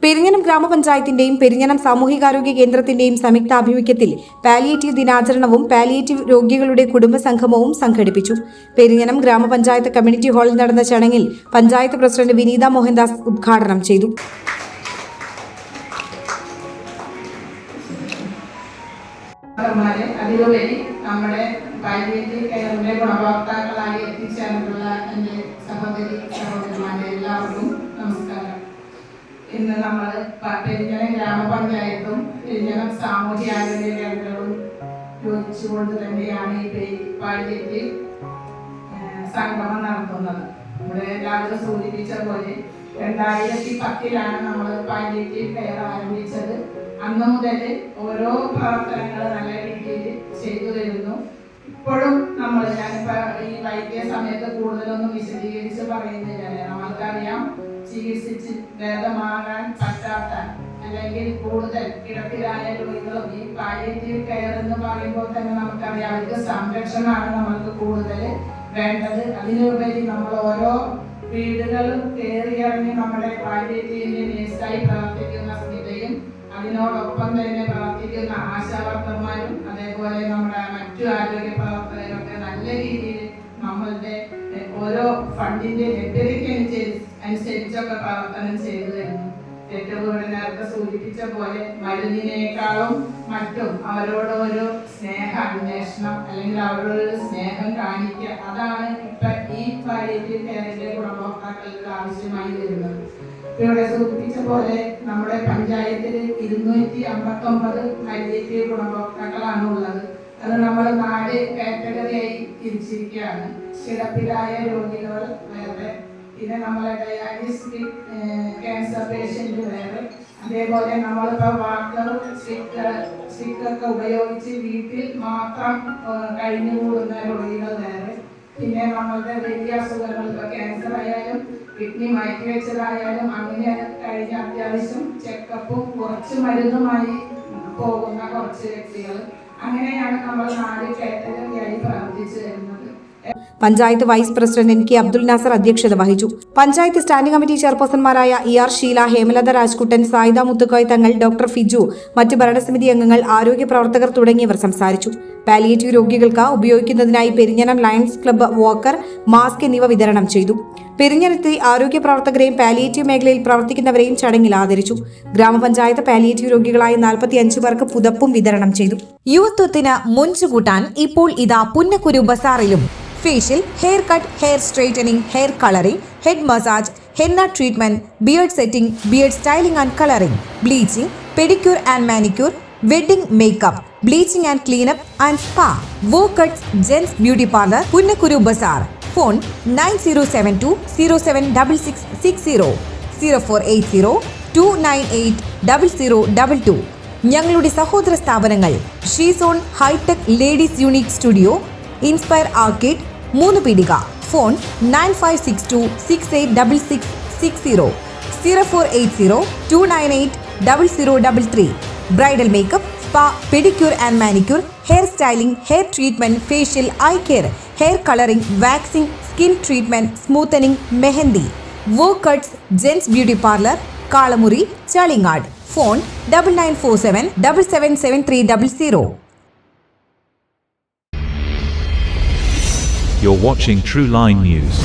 Perinjanam ഗ്രാമപഞ്ചായത്തിന്റെയും Perinjanam സാമൂഹികാരോഗ്യ കേന്ദ്രത്തിന്റെയും സംയുക്താഭിമുഖ്യത്തിൽ palliative ദിനാചരണവും palliative രോഗികളുടെ കുടുംബ സംഗമവും സംഘടിപ്പിച്ചു. പെരിഞ്ഞനം ഗ്രാമപഞ്ചായത്ത് കമ്മ്യൂണിറ്റി ഹാളിൽ നടന്ന ചടങ്ങിൽ പഞ്ചായത്ത് പ്രസിഡന്റ് വിനീത മോഹൻദാസ് ഉദ്ഘാടനം ചെയ്തു. അതിലുപരി നമ്മുടെ പാലിയേറ്റീവ് കെയറിന്റെ ഗുണഭോക്താക്കളായി എത്തിച്ചേർന്നിട്ടുള്ള എൻ്റെ സഹോദരന്മാരെ എല്ലാവർക്കും നമസ്കാരം. ഇന്ന് നമ്മൾ പെരിഞ്ഞനം ഗ്രാമപഞ്ചായത്തും പെരിഞ്ഞനം സാമൂഹ്യാരോഗ്യ കേന്ദ്രവും യോജിച്ചുകൊണ്ട് തന്നെയാണ് ഈ പാലിയേറ്റീവ് സംഗമം നടത്തുന്നത്. ഇവിടെ എല്ലാവരും സൂചിപ്പിച്ച പോലെ 2010 നമ്മൾ പാലിയേറ്റീവ് കെയർ ആരംഭിച്ചത്. അന്ന് മുതൽ ഓരോ പ്രവർത്തനങ്ങൾ നല്ല രീതിയിൽ ചെയ്തു വരുന്നു. ഇപ്പോഴും ഞാനിപ്പോൾ ഈ വൈദ്യ സമയത്ത് കൂടുതലൊന്നും വിശദീകരിച്ച് പറയുന്നില്ല. നമ്മൾക്കറിയാം, ചികിത്സിച്ച് ഭേദമാകാൻ പറ്റാത്ത അല്ലെങ്കിൽ കൂടുതൽ കിടപ്പിലായ രോഗികളും ഈ പാലിയേറ്റീവ് കെയർ എന്ന് പറയുമ്പോൾ തന്നെ നമുക്കറിയാം അവർക്ക് സംരക്ഷണമാണ് നമ്മൾക്ക് കൂടുതൽ വേണ്ടത്. അതിനുപരി നമ്മൾ ഓരോ വീടുകളും കയറിയിറങ്ങി നമ്മുടെ പാലിയേറ്റീവിന്റെ നേഴ്സായി പ്രവർത്തിക്കുന്ന സ്ഥിതിയും അതിനോടൊപ്പം തന്നെ പ്രവർത്തിക്കുന്ന ആശാവർക്കർമാരും അതേപോലെ നമ്മുടെ മറ്റു ആരോഗ്യ പ്രവർത്തകരൊക്കെ നല്ല രീതിയിൽ നമ്മളുടെ ഓരോ ഫണ്ടിന്റെ ലഭ്യതയ്ക്ക് അനുസരിച്ചൊക്കെ പ്രവർത്തനം ചെയ്തു തരുന്നു. ഏറ്റവും നേരത്തെ സൂചിപ്പിച്ച പോലെ മരുന്നിനേക്കാളും മറ്റും അവരോട് ഒരു സ്നേഹ അന്വേഷണം അല്ലെങ്കിൽ അവരോടൊരു സ്നേഹം കാണിക്കുക, അതാണ് ഇപ്പൊ ഈ പാലിയേറ്റീവ് കെയറിന്റെ ഗുണഭോക്താക്കൾക്ക് ആവശ്യമായി വരുന്നത്. ഇവിടെ സൂചിപ്പിച്ച പോലെ നമ്മുടെ പഞ്ചായത്തിൽ 259 പാലിയേറ്റീവ് ഗുണഭോക്താക്കളാണ് ഉള്ളത്. അത് നമ്മൾ 4 കാറ്റഗറിയായി തിരിച്ചിരിക്കുകയാണ്. കിടപ്പിലായ രോഗികൾ വേറെ, പിന്നെ നമ്മളെ ഡയാലിസിസ് ക്യാൻസർ പേഷ്യന്റ് വേറെ, അതേപോലെ നമ്മളിപ്പോൾ വാക്കറും സ്റ്റിക്കൊക്കെ ഉപയോഗിച്ച് വീട്ടിൽ മാത്രം കഴിഞ്ഞുകൂടുന്ന രോഗികൾ വേറെ, പിന്നെ നമ്മളുടെ വലിയ അസുഖങ്ങൾ ഇപ്പോൾ ക്യാൻസർ ആയാലും കിഡ്നി മാറ്റിവെച്ചതായാലും അങ്ങനെ കഴിഞ്ഞ അത്യാവശ്യം ചെക്കപ്പും കുറച്ച് മരുന്നുമായി പോകുന്ന കുറച്ച് വ്യക്തികൾ, അങ്ങനെയാണ് നമ്മൾ 4 കാറ്റഗറിയായി പ്രവർത്തിച്ചു വരുന്നത്. Panchayat vice president N K Abdul Nasar അധ്യക്ഷത വഹിച്ചു. പഞ്ചായത്ത് സ്റ്റാൻഡിംഗ് കമ്മിറ്റി ചെയർപേഴ്സൺമാരായ ER ഷീല, ഹേമലത രാജ്കുട്ടൻ, സായിദ മുത്തുക്കോയ് തങ്ങൾ, ഡോക്ടർ ഫിജു, മറ്റ് ഭരണസമിതി അംഗങ്ങൾ, ആരോഗ്യ പ്രവർത്തകർ തുടങ്ങിയവർ സംസാരിച്ചു. പാലിയേറ്റീവ് രോഗികൾക്ക് ഉപയോഗിക്കുന്നതിനായി Perinjanam lions club walker, mask എന്നിവ വിതരണം ചെയ്തു. പെരിഞ്ഞനത്തെ ആരോഗ്യ പ്രവർത്തകരെയും പാലിയേറ്റീവ് മേഖലയിൽ പ്രവർത്തിക്കുന്നവരെയും ചടങ്ങിൽ ആദരിച്ചു. ഗ്രാമപഞ്ചായത്ത് പാലിയേറ്റീവ് രോഗികളായ 45 പേർക്ക് പുതപ്പും വിതരണം ചെയ്തു. യുവത്വത്തിന് മുൻചുകൂട്ടാൻ ഇപ്പോൾ ഇതാ പുന്നക്കുരു ബസാറിലും facial, hair cut, hair straightening, hair colouring, head massage, henna treatment, beard setting, beard styling and colouring, bleaching, pedicure and manicure, wedding makeup, bleaching and cleanup and spa, wow cuts, gents beauty parlour, Punnakkuru Bazar. Phone 9072 076660 0480 298 0022. ഞങ്ങളുടെ സഹോദര സ്ഥാപനങ്ങൾ Shezone hitech ladies unique studio, inspire arcade, 3 Peedika. Phone 9562 686660 0480 298 0033. Bridal makeup, spa, pedicure and manicure, hair styling, hair treatment, facial, eye care, hair colouring, waxing, skin treatment, smoothening, mehndi, wow cuts, gents beauty parlour, Kalamuri, Chalingad. Phone 9947 777300. You're watching True Line News.